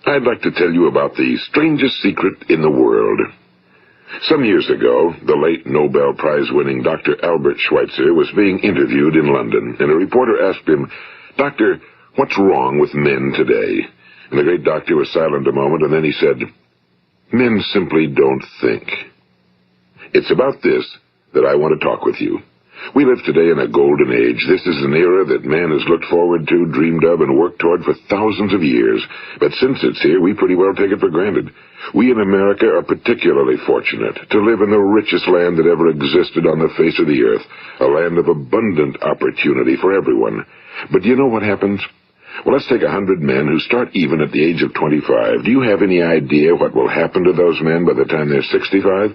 I'd like to tell you about the strangest secret in the world. Some years ago, the late Nobel Prize-winning Dr. Albert Schweitzer was being interviewed in London, and a reporter asked him, "Doctor, what's wrong with men today?" And the great doctor was silent a moment, and then he said, "Men simply don't think." It's about this that I want to talk with you. We live today in a golden age. This is an era that man has looked forward to, dreamed of, and worked toward for thousands of years. But since it's here, we pretty well take it for granted. We in America are particularly fortunate to live in the richest land that ever existed on the face of the earth, a land of abundant opportunity for everyone. But do you know what happens? Well, let's take 100 men who start even at the age of 25. Do you have any idea what will happen to those men by the time they're 65?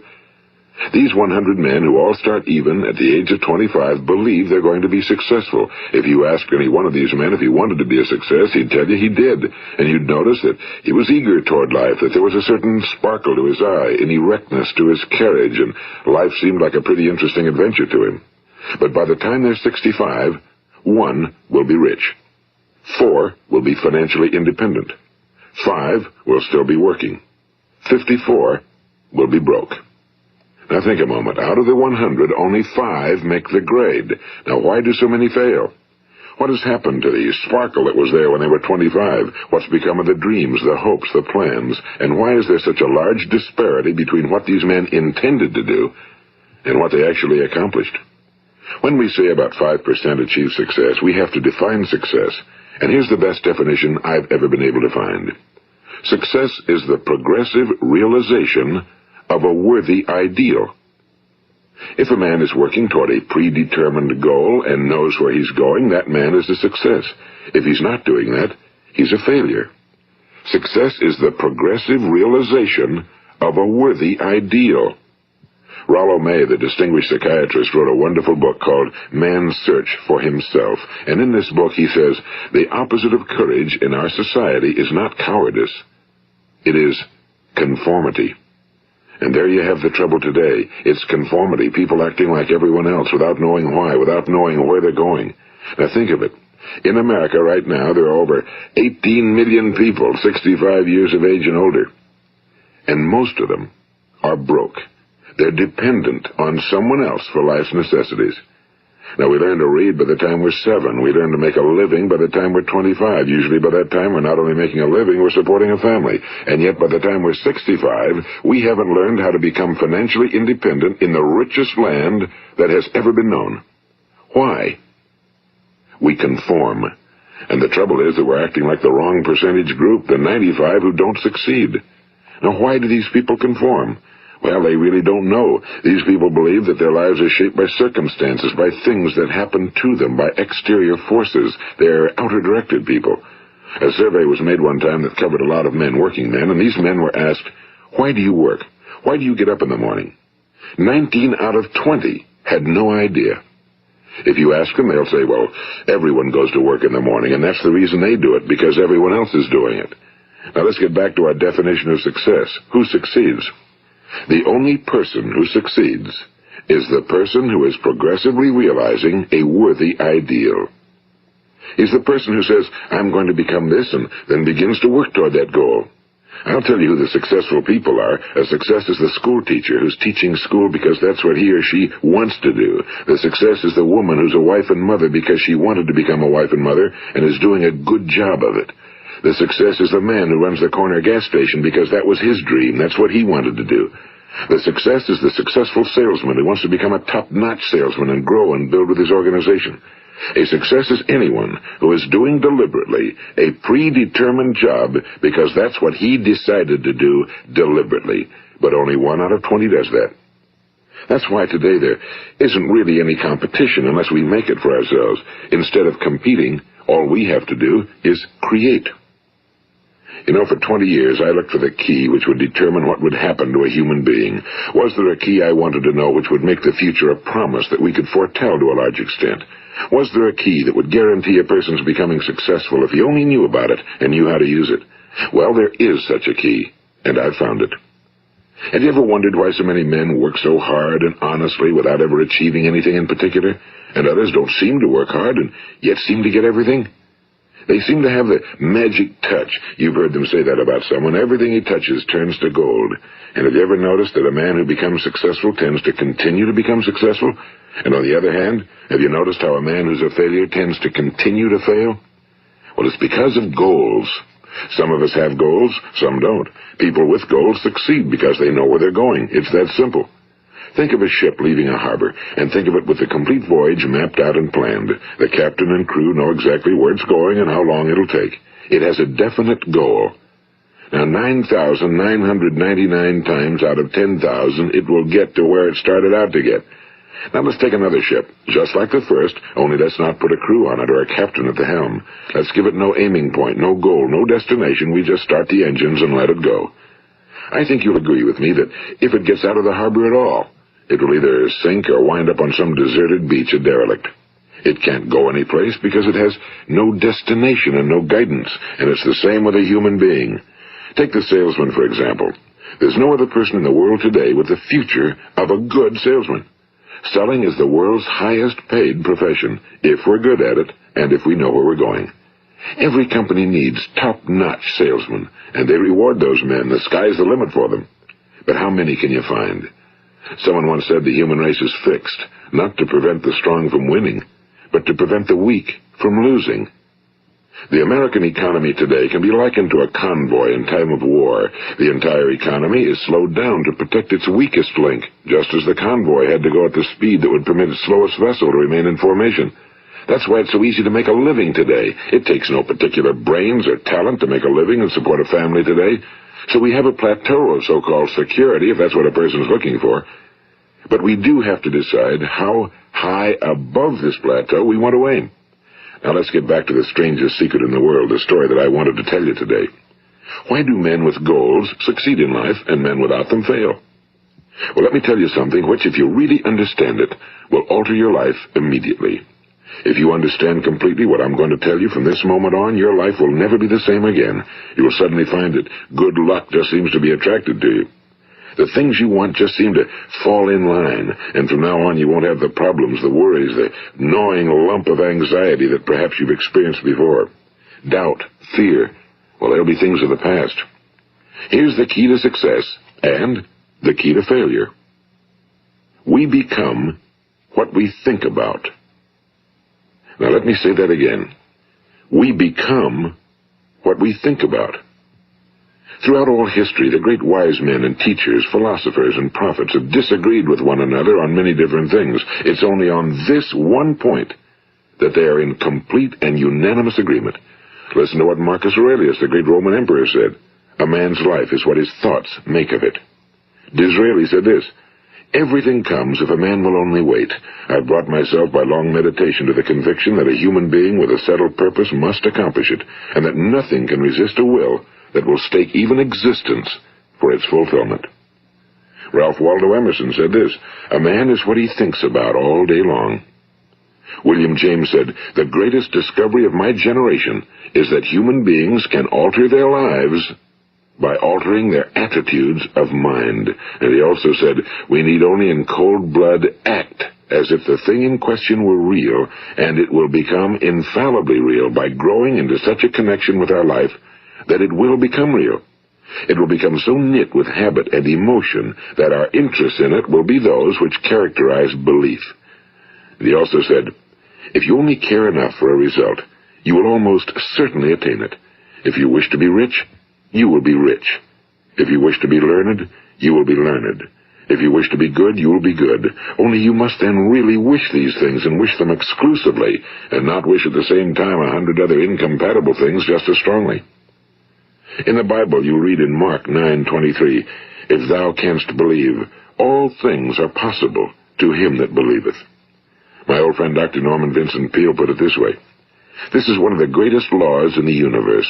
These 100 men who all start even at the age of 25 believe they're going to be successful. If you ask any one of these men if he wanted to be a success, he'd tell you he did. And you'd notice that he was eager toward life, that there was a certain sparkle to his eye, an erectness to his carriage, and life seemed like a pretty interesting adventure to him. But by the time they're 65, 1 will be rich. 4 will be financially independent. 5 will still be working. 54 will be broke. Now think a moment. Out of the 100, only 5 make the grade. Now why do so many fail? What has happened to the sparkle that was there when they were 25? What's become of the dreams, the hopes, the plans? And why is there such a large disparity between what these men intended to do and what they actually accomplished? When we say about 5% achieve success, we have to define success. And here's the best definition I've ever been able to find. Success is the progressive realization of a worthy ideal. If a man is working toward a predetermined goal and knows where he's going, that man is a success. If he's not doing that, he's a failure. Success is the progressive realization of a worthy ideal. Rollo May, the distinguished psychiatrist, wrote a wonderful book called Man's Search for Himself. And in this book he says, the opposite of courage in our society is not cowardice. It is conformity. And there you have the trouble today. It's conformity, people acting like everyone else without knowing why, without knowing where they're going. Now think of it. In America right now, there are over 18 million people 65 years of age and older. And most of them are broke. They're dependent on someone else for life's necessities. Now, we learn to read by the time we're 7. We learn to make a living by the time we're 25. Usually by that time, we're not only making a living, we're supporting a family. And yet by the time we're 65, we haven't learned how to become financially independent in the richest land that has ever been known. Why? We conform. And the trouble is that we're acting like the wrong percentage group, the 95 who don't succeed. Now, why do these people conform? Well, they really don't know. These people believe that their lives are shaped by circumstances, by things that happen to them, by exterior forces. They're outer-directed people. A survey was made one time that covered a lot of men, working men, and these men were asked, "Why do you work? Why do you get up in the morning?" 19 out of 20 had no idea. If you ask them, they'll say, well, everyone goes to work in the morning, and that's the reason they do it, because everyone else is doing it. Now let's get back to our definition of success. Who succeeds? The only person who succeeds is the person who is progressively realizing a worthy ideal. He's the person who says, I'm going to become this, and then begins to work toward that goal. I'll tell you who the successful people are. A success is the school teacher who's teaching school because that's what he or she wants to do. The success is the woman who's a wife and mother because she wanted to become a wife and mother and is doing a good job of it. The success is the man who runs the corner gas station because that was his dream. That's what he wanted to do. The success is the successful salesman who wants to become a top-notch salesman and grow and build with his organization. A success is anyone who is doing deliberately a predetermined job because that's what he decided to do deliberately. But only 1 out of 20 does that. That's why today there isn't really any competition unless we make it for ourselves. Instead of competing, all we have to do is create. You know, for 20 years, I looked for the key which would determine what would happen to a human being. Was there a key I wanted to know which would make the future a promise that we could foretell to a large extent? Was there a key that would guarantee a person's becoming successful if he only knew about it and knew how to use it? Well, there is such a key, and I've found it. Have you ever wondered why so many men work so hard and honestly without ever achieving anything in particular, and others don't seem to work hard and yet seem to get everything? They seem to have the magic touch. You've heard them say that about someone. Everything he touches turns to gold. And have you ever noticed that a man who becomes successful tends to continue to become successful? And on the other hand, have you noticed how a man who's a failure tends to continue to fail? Well, it's because of goals. Some of us have goals, some don't. People with goals succeed because they know where they're going. It's that simple. Think of a ship leaving a harbor, and think of it with the complete voyage mapped out and planned. The captain and crew know exactly where it's going and how long it'll take. It has a definite goal. Now, 9,999 times out of 10,000, it will get to where it started out to get. Now, let's take another ship, just like the first, only let's not put a crew on it or a captain at the helm. Let's give it no aiming point, no goal, no destination. We just start the engines and let it go. I think you'll agree with me that if it gets out of the harbor at all, it will either sink or wind up on some deserted beach, a derelict. It can't go anyplace because it has no destination and no guidance, and it's the same with a human being. Take the salesman, for example. There's no other person in the world today with the future of a good salesman. Selling is the world's highest paid profession, if we're good at it and if we know where we're going. Every company needs top-notch salesmen, and they reward those men. The sky's the limit for them. But how many can you find? Someone once said the human race is fixed, not to prevent the strong from winning, but to prevent the weak from losing. The American economy today can be likened to a convoy in time of war. The entire economy is slowed down to protect its weakest link, just as the convoy had to go at the speed that would permit its slowest vessel to remain in formation. That's why it's so easy to make a living today. It takes no particular brains or talent to make a living and support a family today. So we have a plateau of so-called security, if that's what a person's looking for. But we do have to decide how high above this plateau we want to aim. Now let's get back to the strangest secret in the world, the story that I wanted to tell you today. Why do men with goals succeed in life and men without them fail? Well, let me tell you something which, if you really understand it, will alter your life immediately. If you understand completely what I'm going to tell you from this moment on, your life will never be the same again. You will suddenly find that good luck just seems to be attracted to you. The things you want just seem to fall in line, and from now on you won't have the problems, the worries, the gnawing lump of anxiety that perhaps you've experienced before. Doubt, fear, well, they'll be things of the past. Here's the key to success and the key to failure. We become what we think about. Now let me say that again. We become what we think about. Throughout all history, the great wise men and teachers, philosophers and prophets have disagreed with one another on many different things. It's only on this one point that they are in complete and unanimous agreement. Listen to what Marcus Aurelius, the great Roman emperor, said. A man's life is what his thoughts make of it. Disraeli said this. Everything comes if a man will only wait. I've brought myself by long meditation to the conviction that a human being with a settled purpose must accomplish it, and that nothing can resist a will that will stake even existence for its fulfillment. Ralph Waldo Emerson said this, a man is what he thinks about all day long. William James said, the greatest discovery of my generation is that human beings can alter their lives by altering their attitudes of mind. And he also said, we need only in cold blood act as if the thing in question were real, and it will become infallibly real by growing into such a connection with our life that it will become real. It will become so knit with habit and emotion that our interest in it will be those which characterize belief. And he also said, if you only care enough for a result, you will almost certainly attain it. If you wish to be rich, you will be rich. If you wish to be learned, you will be learned. If you wish to be good, you will be good. Only you must then really wish these things and wish them exclusively, and not wish at the same time 100 other incompatible things just as strongly. In the Bible, you read in Mark 9:23, if thou canst believe, all things are possible to him that believeth. My old friend Dr. Norman Vincent Peale put it this way, this is one of the greatest laws in the universe.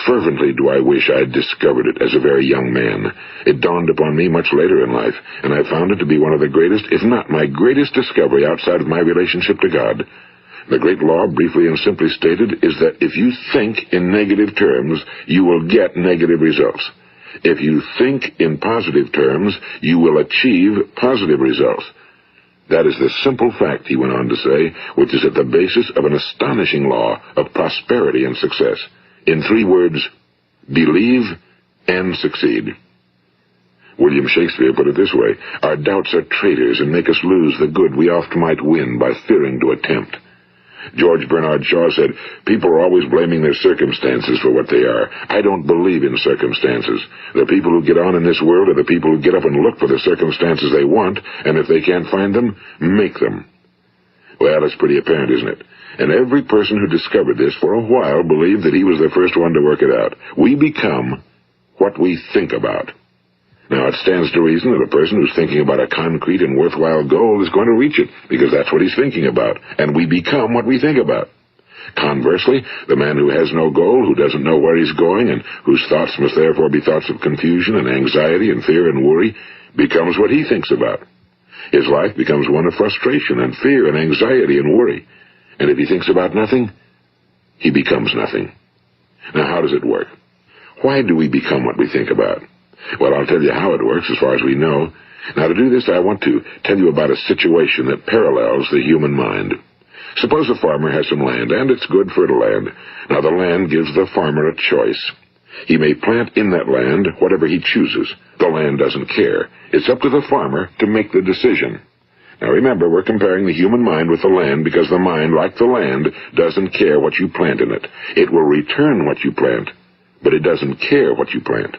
Fervently do I wish I had discovered it as a very young man. It dawned upon me much later in life, and I found it to be one of the greatest, if not my greatest discovery outside of my relationship to God. The great law, briefly and simply stated, is that if you think in negative terms, you will get negative results. If you think in positive terms, you will achieve positive results. That is the simple fact, he went on to say, which is at the basis of an astonishing law of prosperity and success. In 3 words, believe and succeed. William Shakespeare put it this way: our doubts are traitors and make us lose the good we oft might win by fearing to attempt. George Bernard Shaw said, people are always blaming their circumstances for what they are. I don't believe in circumstances. The people who get on in this world are the people who get up and look for the circumstances they want, and if they can't find them, make them. Well, it's pretty apparent, isn't it? And every person who discovered this for a while believed that he was the first one to work it out. We become what we think about. Now, it stands to reason that a person who's thinking about a concrete and worthwhile goal is going to reach it, because that's what he's thinking about, and we become what we think about. Conversely, the man who has no goal, who doesn't know where he's going, and whose thoughts must therefore be thoughts of confusion and anxiety and fear and worry, becomes what he thinks about. His life becomes one of frustration and fear and anxiety and worry. And if he thinks about nothing, he becomes nothing. Now, how does it work? Why do we become what we think about? Well, I'll tell you how it works as far as we know. Now, to do this, I want to tell you about a situation that parallels the human mind. Suppose a farmer has some land, and it's good fertile land. Now, the land gives the farmer a choice. He may plant in that land whatever he chooses. The land doesn't care. It's up to the farmer to make the decision. Now, remember, we're comparing the human mind with the land because the mind, like the land, doesn't care what you plant in it. It will return what you plant, but it doesn't care what you plant.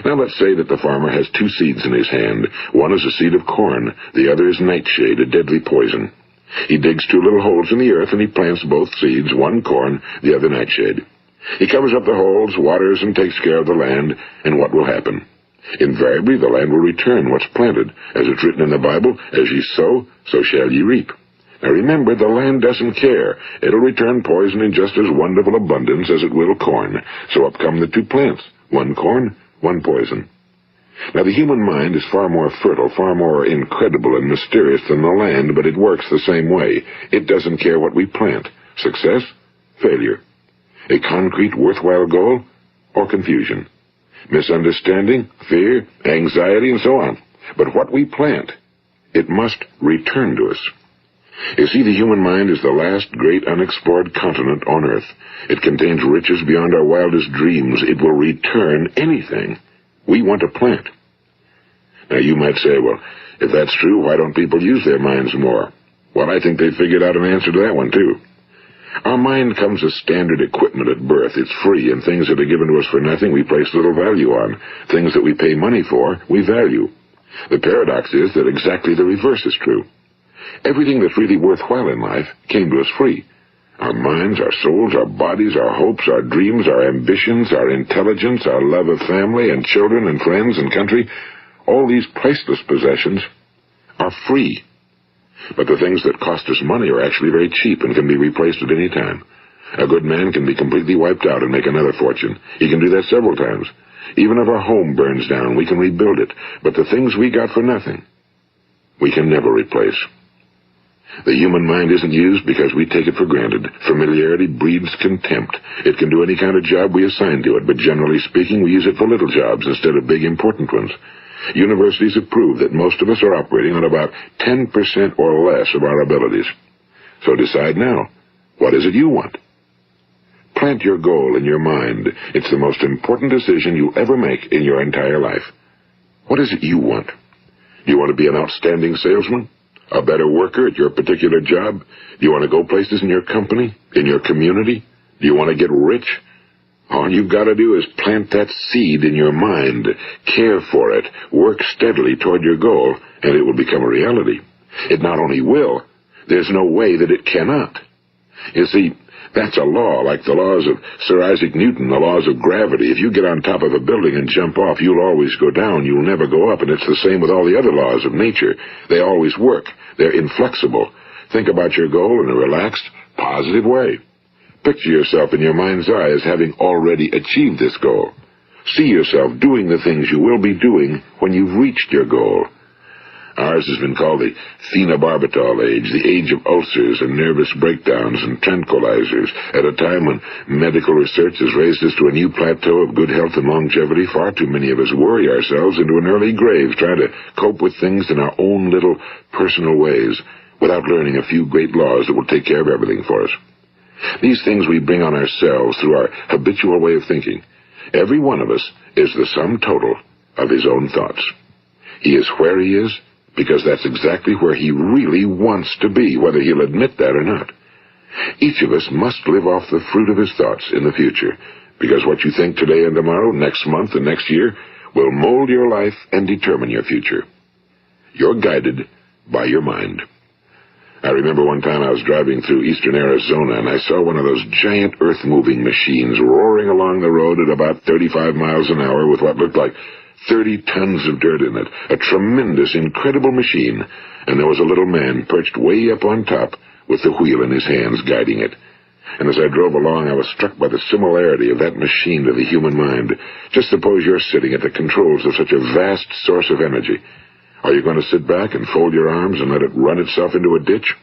Now, let's say that the farmer has 2 seeds in his hand. One is a seed of corn. The other is nightshade, a deadly poison. He digs 2 little holes in the earth, and he plants both seeds, one corn, the other nightshade. He covers up the holes, waters, and takes care of the land, and what will happen? Invariably, the land will return what's planted. As it's written in the Bible, as ye sow, so shall ye reap. Now remember, the land doesn't care. It'll return poison in just as wonderful abundance as it will corn. So up come the 2 plants, one corn, one poison. Now, the human mind is far more fertile, far more incredible and mysterious than the land, but it works the same way. It doesn't care what we plant. Success, failure. A concrete, worthwhile goal, or confusion. Misunderstanding, fear, anxiety, and so on. But what we plant, it must return to us. You see, the human mind is the last great unexplored continent on Earth. It contains riches beyond our wildest dreams. It will return anything we want to plant. Now, you might say, well, if that's true, why don't people use their minds more? Well, I think they've figured out an answer to that one, too. Our mind comes as standard equipment at birth. It's free, and things that are given to us for nothing we place little value on. Things that we pay money for, we value. The paradox is that exactly the reverse is true. Everything that's really worthwhile in life came to us free. Our minds, our souls, our bodies, our hopes, our dreams, our ambitions, our intelligence, our love of family and children and friends and country, all these priceless possessions are free. But the things that cost us money are actually very cheap and can be replaced at any time. A good man can be completely wiped out and make another fortune. He can do that several times. Even if our home burns down, we can rebuild it. But the things we got for nothing, we can never replace. The human mind isn't used because we take it for granted. Familiarity breeds contempt. It can do any kind of job we assign to it, but generally speaking, we use it for little jobs instead of big, important ones. Universities have proved that most of us are operating on about 10% or less of our abilities. So decide now, what is it you want? Plant your goal in your mind. It's the most important decision you'll ever make in your entire life. What is it you want? Do you want to be an outstanding salesman? A better worker at your particular job? Do you want to go places in your company? In your community? Do you want to get rich? All you've got to do is plant that seed in your mind, care for it, work steadily toward your goal, and it will become a reality. It not only will, there's no way that it cannot. You see, that's a law, like the laws of Sir Isaac Newton, the laws of gravity. If you get on top of a building and jump off, you'll always go down. You'll never go up, and it's the same with all the other laws of nature. They always work. They're inflexible. Think about your goal in a relaxed, positive way. Picture yourself in your mind's eye as having already achieved this goal. See yourself doing the things you will be doing when you've reached your goal. Ours has been called the phenobarbital age, the age of ulcers and nervous breakdowns and tranquilizers, at a time when medical research has raised us to a new plateau of good health and longevity. Far too many of us worry ourselves into an early grave, trying to cope with things in our own little personal ways, without learning a few great laws that will take care of everything for us. These things we bring on ourselves through our habitual way of thinking. Every one of us is the sum total of his own thoughts. He is where he is because that's exactly where he really wants to be, whether he'll admit that or not. Each of us must live off the fruit of his thoughts in the future, because what you think today and tomorrow, next month and next year, will mold your life and determine your future. You're guided by your mind. I remember one time I was driving through eastern Arizona, and I saw one of those giant earth-moving machines roaring along the road at about 35 miles an hour with what looked like 30 tons of dirt in it. A tremendous, incredible machine, and there was a little man perched way up on top with the wheel in his hands guiding it. And as I drove along, I was struck by the similarity of that machine to the human mind. Just suppose you're sitting at the controls of such a vast source of energy. Are you going to sit back and fold your arms and let it run itself into a ditch?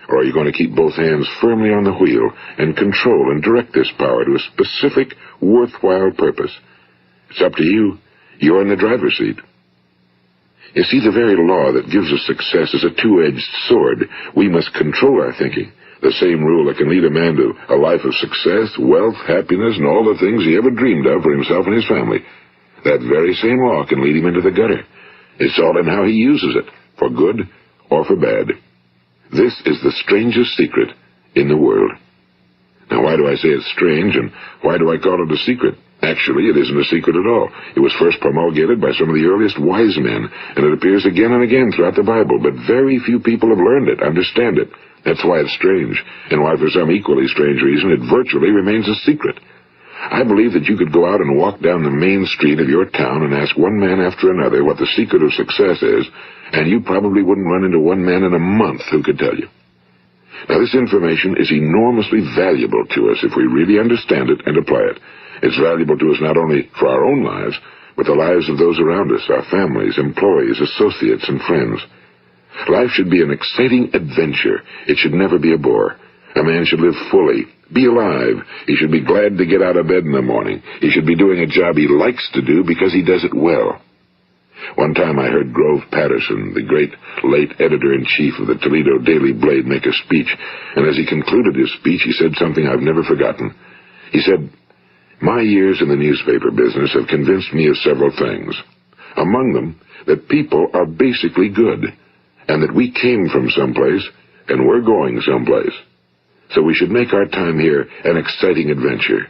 Or are you going to keep both hands firmly on the wheel and control and direct this power to a specific, worthwhile purpose? It's up to you. You're in the driver's seat. You see, the very law that gives us success is a two-edged sword. We must control our thinking. The same rule that can lead a man to a life of success, wealth, happiness, and all the things he ever dreamed of for himself and his family. That very same law can lead him into the gutter. It's all in how he uses it, for good or for bad. This is the strangest secret in the world. Now, why do I say it's strange, and why do I call it a secret? Actually, it isn't a secret at all. It was first promulgated by some of the earliest wise men, and it appears again and again throughout the Bible, but very few people have learned it, understand it. That's why it's strange, and why for some equally strange reason it virtually remains a secret. I believe that you could go out and walk down the main street of your town and ask one man after another what the secret of success is, and you probably wouldn't run into one man in a month who could tell you. Now, this information is enormously valuable to us if we really understand it and apply it. It's valuable to us not only for our own lives, but the lives of those around us, our families, employees, associates, and friends. Life should be an exciting adventure. It should never be a bore. A man should live fully, be alive. He should be glad to get out of bed in the morning. He should be doing a job he likes to do because he does it well. One time I heard Grove Patterson, the great late editor-in-chief of the Toledo Daily Blade, make a speech, and as he concluded his speech, he said something I've never forgotten. He said, "My years in the newspaper business have convinced me of several things. Among them, that people are basically good, and that we came from someplace, and we're going someplace. So we should make our time here an exciting adventure.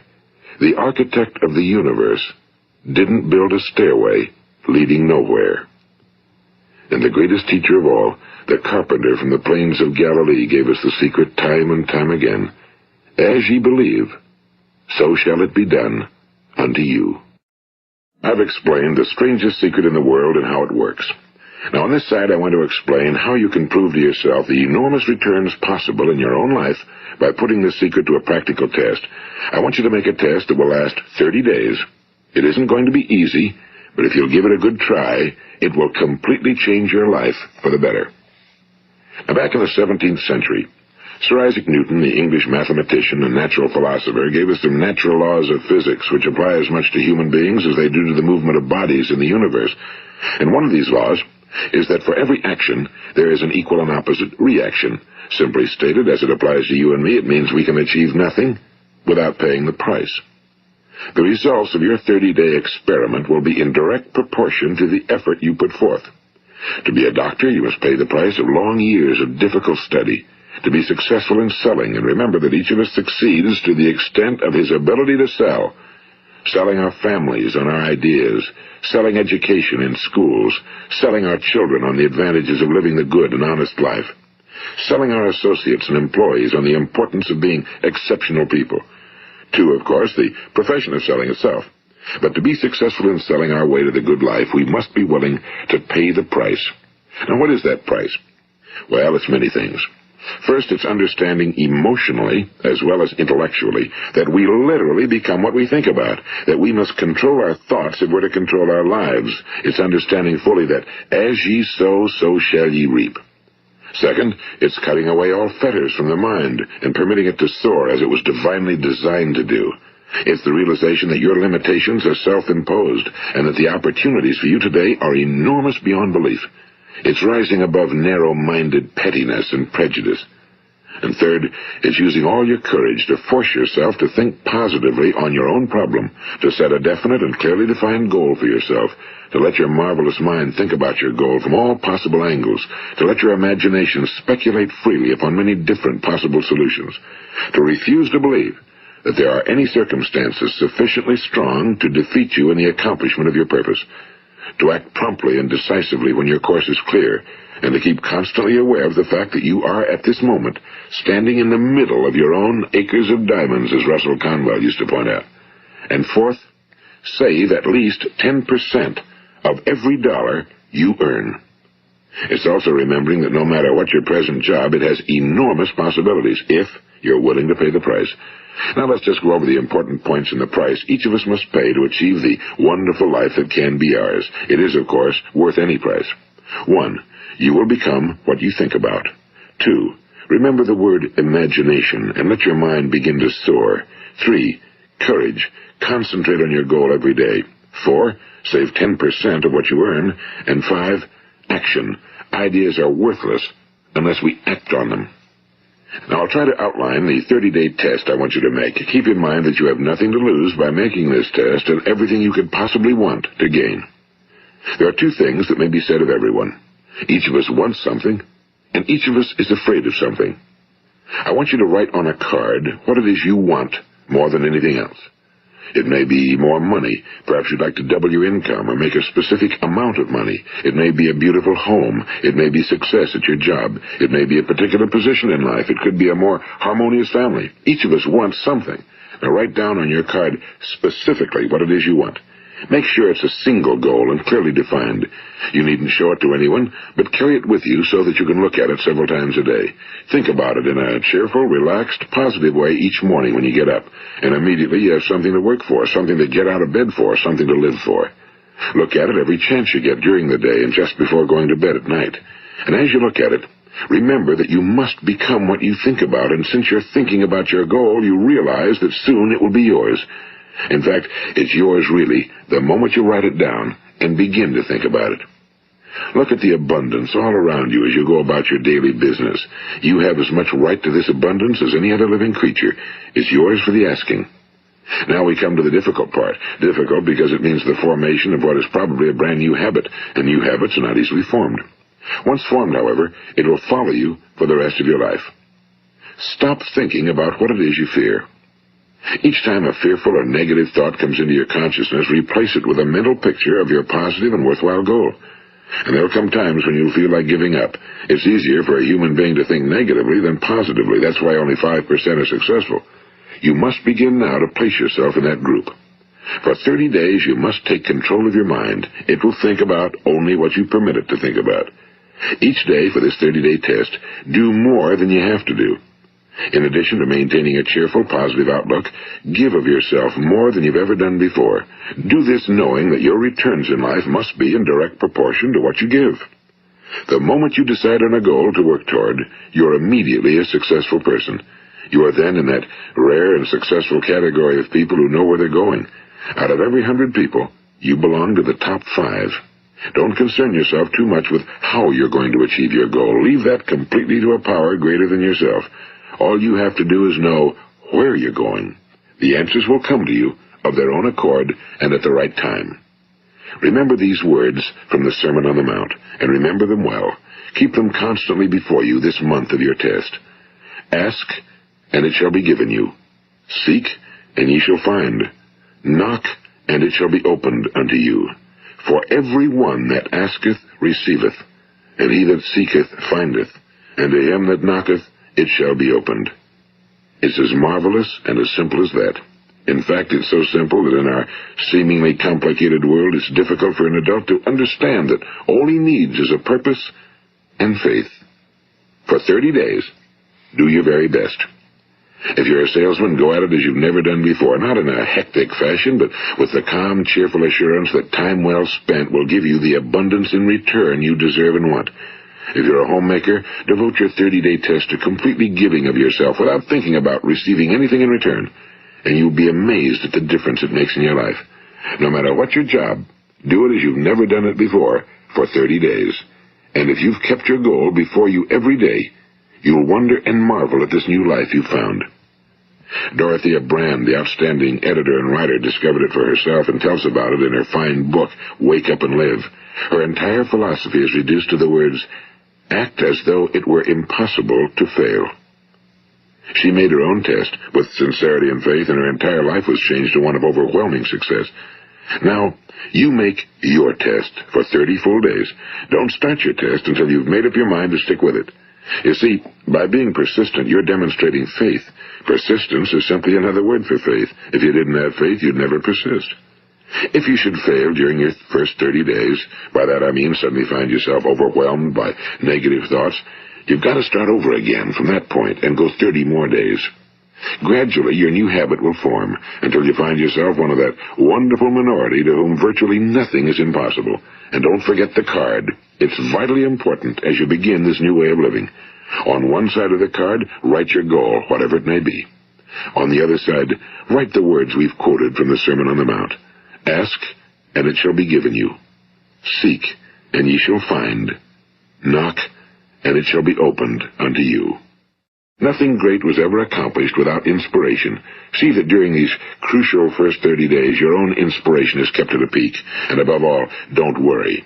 The architect of the universe didn't build a stairway leading nowhere." And the greatest teacher of all, the carpenter from the plains of Galilee, gave us the secret time and time again. As ye believe, so shall it be done unto you. I've explained the strangest secret in the world and how it works. Now, on this side, I want to explain how you can prove to yourself the enormous returns possible in your own life by putting this secret to a practical test. I want you to make a test that will last 30 days. It isn't going to be easy, but if you'll give it a good try, it will completely change your life for the better. Now, back in the 17th century, Sir Isaac Newton, the English mathematician and natural philosopher, gave us some natural laws of physics which apply as much to human beings as they do to the movement of bodies in the universe. And one of these laws is that for every action, there is an equal and opposite reaction. Simply stated, as it applies to you and me, it means we can achieve nothing without paying the price. The results of your 30-day experiment will be in direct proportion to the effort you put forth. To be a doctor, you must pay the price of long years of difficult study. To be successful in selling, and remember that each of us succeeds to the extent of his ability to sell. Selling our families on our ideas, selling education in schools, selling our children on the advantages of living the good and honest life, selling our associates and employees on the importance of being exceptional people. To, of course, the profession of selling itself. But to be successful in selling our way to the good life, we must be willing to pay the price. Now, what is that price? Well, it's many things. First, it's understanding emotionally, as well as intellectually, that we literally become what we think about, that we must control our thoughts if we're to control our lives. It's understanding fully that as ye sow, so shall ye reap. Second, it's cutting away all fetters from the mind and permitting it to soar as it was divinely designed to do. It's the realization that your limitations are self-imposed and that the opportunities for you today are enormous beyond belief. It's rising above narrow-minded pettiness and prejudice. And third, it's using all your courage to force yourself to think positively on your own problem, to set a definite and clearly defined goal for yourself, to let your marvelous mind think about your goal from all possible angles, to let your imagination speculate freely upon many different possible solutions, to refuse to believe that there are any circumstances sufficiently strong to defeat you in the accomplishment of your purpose, to act promptly and decisively when your course is clear, and to keep constantly aware of the fact that you are, at this moment, standing in the middle of your own acres of diamonds, as Russell Conwell used to point out. And fourth, save at least 10% of every dollar you earn. It's also remembering that no matter what your present job, it has enormous possibilities, if you're willing to pay the price. Now let's just go over the important points in the price each of us must pay to achieve the wonderful life that can be ours. It is, of course, worth any price. 1. You will become what you think about. 2. Remember the word imagination and let your mind begin to soar. 3. Courage. Concentrate on your goal every day. 4. Save 10% of what you earn. And 5. Action. Ideas are worthless unless we act on them. Now, I'll try to outline the 30-day test I want you to make. Keep in mind that you have nothing to lose by making this test and everything you could possibly want to gain. There are two things that may be said of everyone. Each of us wants something, and each of us is afraid of something. I want you to write on a card what it is you want more than anything else. It may be more money. Perhaps you'd like to double your income or make a specific amount of money. It may be a beautiful home. It may be success at your job. It may be a particular position in life. It could be a more harmonious family. Each of us wants something. Now write down on your card specifically what it is you want. Make sure it's a single goal and clearly defined. You needn't show it to anyone, but carry it with you so that you can look at it several times a day. Think about it in a cheerful, relaxed, positive way each morning when you get up, and immediately you have something to work for, something to get out of bed for, something to live for. Look at it every chance you get during the day and just before going to bed at night. And as you look at it, remember that you must become what you think about, and since you're thinking about your goal, you realize that soon it will be yours. In fact, it's yours really the moment you write it down and begin to think about it. Look at the abundance all around you as you go about your daily business. You have as much right to this abundance as any other living creature. It's yours for the asking. Now we come to the difficult part. Difficult because it means the formation of what is probably a brand new habit, and new habits are not easily formed. Once formed, however, it will follow you for the rest of your life. Stop thinking about what it is you fear. Each time a fearful or negative thought comes into your consciousness, replace it with a mental picture of your positive and worthwhile goal. And there will come times when you'll feel like giving up. It's easier for a human being to think negatively than positively. That's why only 5% are successful. You must begin now to place yourself in that group. For 30 days, you must take control of your mind. It will think about only what you permit it to think about. Each day for this 30-day test, do more than you have to do. In addition to maintaining a cheerful, positive outlook, give of yourself more than you've ever done before. Do this knowing that your returns in life must be in direct proportion to what you give. The moment you decide on a goal to work toward, you're immediately a successful person. You are then in that rare and successful category of people who know where they're going. Out of every 100 people, you belong to the top 5. Don't concern yourself too much with how you're going to achieve your goal. Leave that completely to a power greater than yourself. All you have to do is know where you're going. The answers will come to you of their own accord and at the right time. Remember these words from the Sermon on the Mount, and remember them well. Keep them constantly before you this month of your test. Ask, and it shall be given you. Seek, and ye shall find. Knock, and it shall be opened unto you. For every one that asketh receiveth, and he that seeketh findeth, and to him that knocketh it shall be opened. It's as marvelous and as simple as that. In fact, it's so simple that in our seemingly complicated world, it's difficult for an adult to understand that all he needs is a purpose and faith. For 30 days, Do your very best. If you're a salesman, go at it as you've never done before, not in a hectic fashion, but with the calm, cheerful assurance that time well spent will give you the abundance in return you deserve and want. If you're a homemaker, devote your 30-day test to completely giving of yourself without thinking about receiving anything in return, and you'll be amazed at the difference it makes in your life. No matter what your job, do it as you've never done it before for 30 days. And if you've kept your goal before you every day, you'll wonder and marvel at this new life you've found. Dorothea Brand, the outstanding editor and writer, discovered it for herself and tells about it in her fine book, Wake Up and Live. Her entire philosophy is reduced to the words, act as though it were impossible to fail. She made her own test with sincerity and faith, and her entire life was changed to one of overwhelming success. Now, you make your test for 30 full days. Don't start your test until you've made up your mind to stick with it. You see, by being persistent, you're demonstrating faith. Persistence is simply another word for faith. If you didn't have faith, you'd never persist. If you should fail during your first 30 days, by that I mean suddenly find yourself overwhelmed by negative thoughts, you've got to start over again from that point and go 30 more days. Gradually, your new habit will form until you find yourself one of that wonderful minority to whom virtually nothing is impossible. And don't forget the card. It's vitally important as you begin this new way of living. On one side of the card, write your goal, whatever it may be. On the other side, write the words we've quoted from the Sermon on the Mount. Ask, and it shall be given you. Seek, and ye shall find. Knock, and it shall be opened unto you. Nothing great was ever accomplished without inspiration. See that during these crucial first 30 days, your own inspiration is kept at a peak. And above all, don't worry.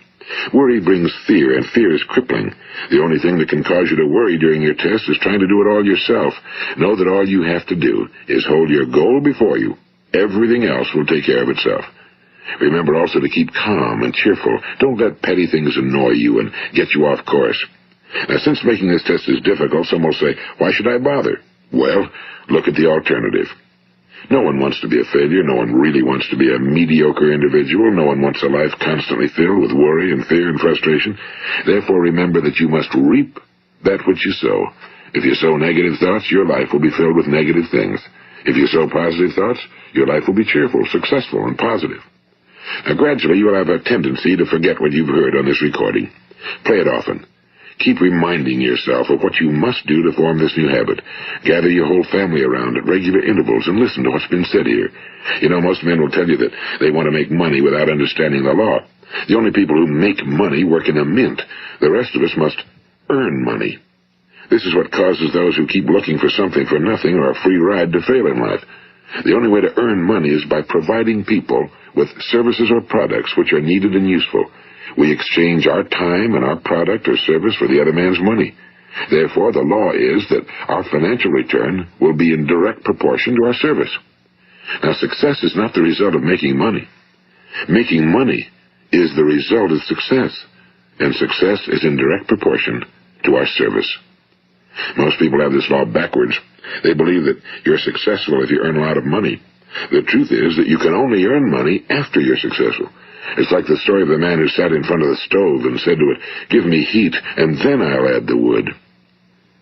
Worry brings fear, and fear is crippling. The only thing that can cause you to worry during your test is trying to do it all yourself. Know that all you have to do is hold your goal before you. Everything else will take care of itself. Remember also to keep calm and cheerful. Don't let petty things annoy you and get you off course. Now, since making this test is difficult, some will say, why should I bother? Well, look at the alternative. No one wants to be a failure. No one really wants to be a mediocre individual. No one wants a life constantly filled with worry and fear and frustration. Therefore, remember that you must reap that which you sow. If you sow negative thoughts, your life will be filled with negative things. If you sow positive thoughts, your life will be cheerful, successful, and positive. Now, gradually, you will have a tendency to forget what you've heard on this recording. Play it often. Keep reminding yourself of what you must do to form this new habit. Gather your whole family around at regular intervals and listen to what's been said here. You know, most men will tell you that they want to make money without understanding the law. The only people who make money work in a mint. The rest of us must earn money. This is what causes those who keep looking for something for nothing or a free ride to fail in life. The only way to earn money is by providing people with services or products which are needed and useful. We exchange our time and our product or service for the other man's money. Therefore, the law is that our financial return will be in direct proportion to our service. Now, success is not the result of making money. Making money is the result of success, and success is in direct proportion to our service. Most people have this law backwards. They believe that you're successful if you earn a lot of money. The truth is that you can only earn money after you're successful. It's like the story of the man who sat in front of the stove and said to it, "Give me heat, and then I'll add the wood."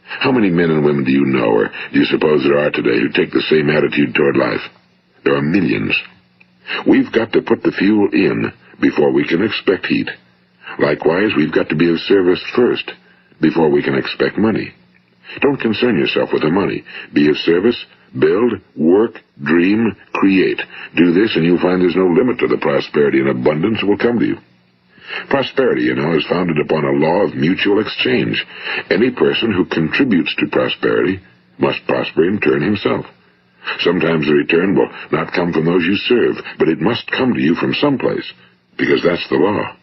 How many men and women do you know, or do you suppose there are today, who take the same attitude toward life? There are millions. We've got to put the fuel in before we can expect heat. Likewise, we've got to be of service first before we can expect money. Don't concern yourself with the money. Be of service. Build, work, dream, create. Do this, and you'll find there's no limit to the prosperity and abundance that will come to you. Prosperity, you know, is founded upon a law of mutual exchange. Any person who contributes to prosperity must prosper in turn himself. Sometimes the return will not come from those you serve, but it must come to you from someplace, because that's the law.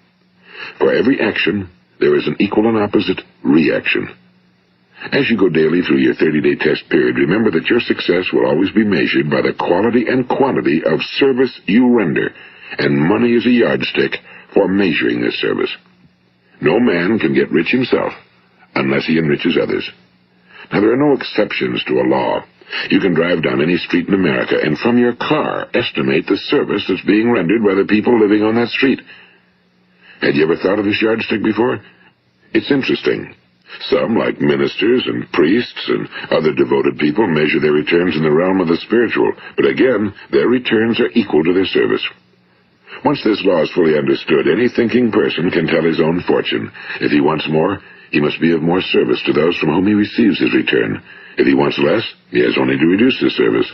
For every action, there is an equal and opposite reaction. As you go daily through your 30-day test period, remember that your success will always be measured by the quality and quantity of service you render, and money is a yardstick for measuring this service. No man can get rich himself unless he enriches others. Now, there are no exceptions to a law. You can drive down any street in America and from your car estimate the service that's being rendered by the people living on that street. Had you ever thought of this yardstick before? It's interesting. Some, like ministers and priests and other devoted people, measure their returns in the realm of the spiritual, but again, their returns are equal to their service. Once this law is fully understood, any thinking person can tell his own fortune. If he wants more, he must be of more service to those from whom he receives his return. If he wants less, he has only to reduce his service.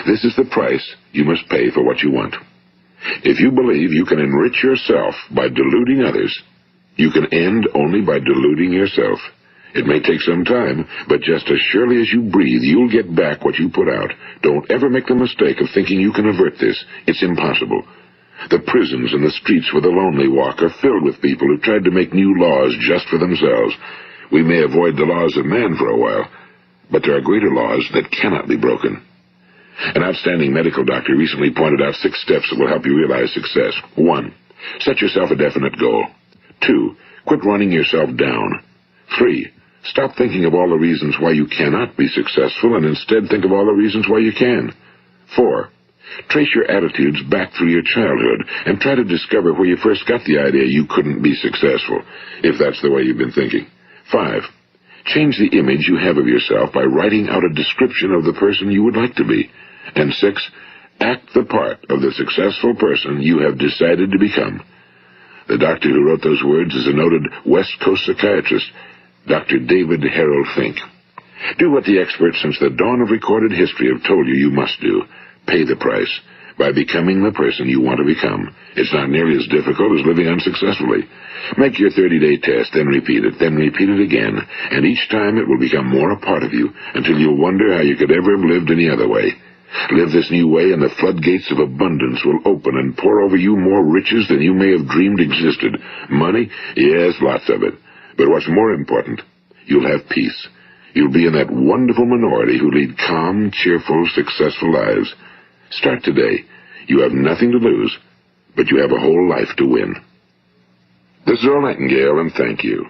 This is the price you must pay for what you want. If you believe you can enrich yourself by deluding others, you can end only by deluding yourself. It may take some time, but just as surely as you breathe, you'll get back what you put out. Don't ever make the mistake of thinking you can avert this. It's impossible. The prisons and the streets where the lonely walk are filled with people who tried to make new laws just for themselves. We may avoid the laws of man for a while, but there are greater laws that cannot be broken. An outstanding medical doctor recently pointed out 6 steps that will help you realize success. 1. Set yourself a definite goal. 2. Quit running yourself down. 3. Stop thinking of all the reasons why you cannot be successful and instead think of all the reasons why you can. 4. Trace your attitudes back through your childhood and try to discover where you first got the idea you couldn't be successful, if that's the way you've been thinking. 5. Change the image you have of yourself by writing out a description of the person you would like to be. And 6. Act the part of the successful person you have decided to become. The doctor who wrote those words is a noted West Coast psychiatrist, Dr. David Harold Fink. Do what the experts since the dawn of recorded history have told you you must do. Pay the price by becoming the person you want to become. It's not nearly as difficult as living unsuccessfully. Make your 30-day test, then repeat it again, and each time it will become more a part of you until you'll wonder how you could ever have lived any other way. Live this new way and the floodgates of abundance will open and pour over you more riches than you may have dreamed existed. Money? Yes, lots of it. But what's more important, you'll have peace. You'll be in that wonderful minority who lead calm, cheerful, successful lives. Start today. You have nothing to lose, but you have a whole life to win. This is Earl Nightingale, and thank you.